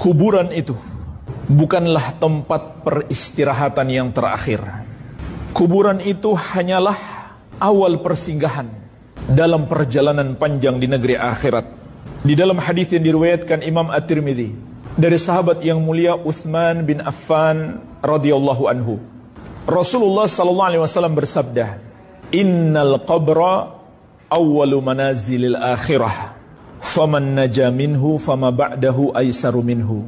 kuburan itu bukanlah tempat peristirahatan yang terakhir. Kuburan itu hanyalah awal persinggahan dalam perjalanan panjang di negeri akhirat. Di dalam hadis yang diriwayatkan Imam At-Tirmidzi dari sahabat yang mulia Utsman bin Affan radhiyallahu anhu, Rasulullah sallallahu alaihi wasallam bersabda, "Innal qabra awwalu manazilil akhirah, faman naja minhu fama ba'dahu aisaru minhu,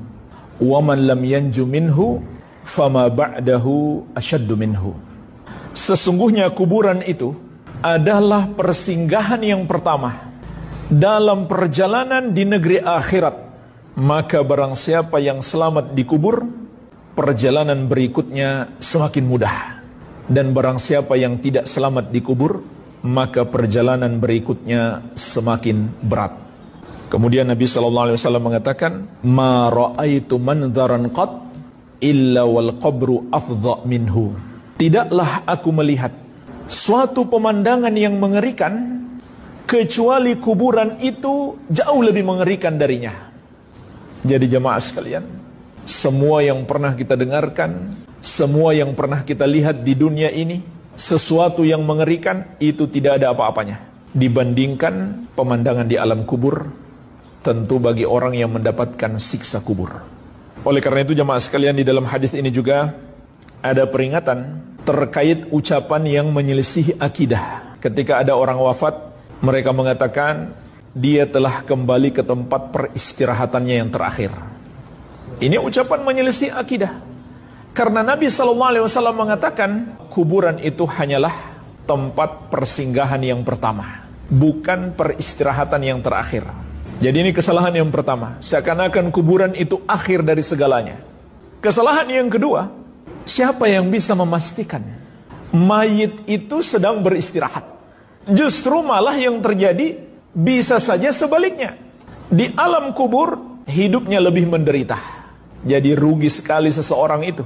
wa man lam yanju minhu fama ba'dahu asyaddu minhu." Sesungguhnya kuburan itu adalah persinggahan yang pertama dalam perjalanan di negeri akhirat. Maka barang siapa yang selamat dikubur, perjalanan berikutnya semakin mudah. Dan barang siapa yang tidak selamat dikubur, maka perjalanan berikutnya semakin berat. Kemudian Nabi SAW mengatakan, "Ma ra'aitu manzaran qat illa wal qabru afdha minhu." Tidaklah aku melihat suatu pemandangan yang mengerikan kecuali kuburan itu jauh lebih mengerikan darinya. Jadi jamaah sekalian, semua yang pernah kita dengarkan, semua yang pernah kita lihat di dunia ini, sesuatu yang mengerikan itu tidak ada apa-apanya dibandingkan pemandangan di alam kubur, tentu bagi orang yang mendapatkan siksa kubur. Oleh karena itu jamaah sekalian, di dalam hadis ini juga ada peringatan terkait ucapan yang menyelisihi akidah. Ketika ada orang wafat, mereka mengatakan dia telah kembali ke tempat peristirahatannya yang terakhir. Ini ucapan menyelisih akidah. Karena Nabi SAW mengatakan kuburan itu hanyalah tempat persinggahan yang pertama, bukan peristirahatan yang terakhir. Jadi ini kesalahan yang pertama, seakan-akan kuburan itu akhir dari segalanya. Kesalahan yang kedua, siapa yang bisa memastikan mayit itu sedang beristirahat? Justru malah yang terjadi bisa saja sebaliknya. Di alam kubur hidupnya lebih menderita. Jadi rugi sekali seseorang itu.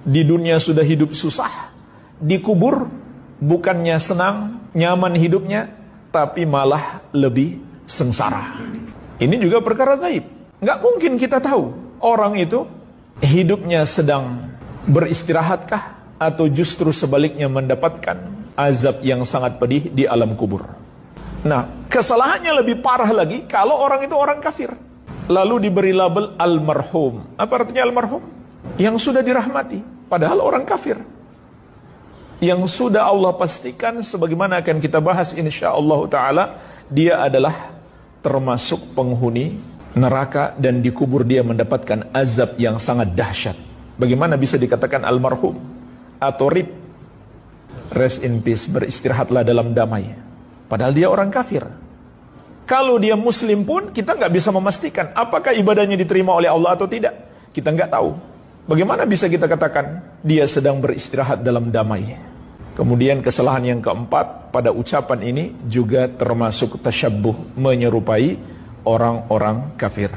Di dunia sudah hidup susah, di kubur bukannya senang, nyaman hidupnya, tapi malah lebih sengsara. Ini juga perkara gaib. Nggak mungkin kita tahu orang itu hidupnya sedang beristirahatkah atau justru sebaliknya mendapatkan azab yang sangat pedih di alam kubur. Nah, kesalahannya lebih parah lagi kalau orang itu orang kafir, lalu diberi label almarhum. Apa artinya almarhum? Yang sudah dirahmati, padahal orang kafir. Yang sudah Allah pastikan, sebagaimana akan kita bahas insyaallah ta'ala, dia adalah termasuk penghuni neraka dan dikubur dia mendapatkan azab yang sangat dahsyat. Bagaimana bisa dikatakan almarhum atau rib? Rest in peace, beristirahatlah dalam damai. Padahal dia orang kafir. Kalau dia muslim pun kita nggak bisa memastikan apakah ibadahnya diterima oleh Allah atau tidak. Kita nggak tahu. Bagaimana bisa kita katakan dia sedang beristirahat dalam damai? Kemudian kesalahan yang keempat pada ucapan ini juga termasuk tasyabbuh, menyerupai orang-orang kafir.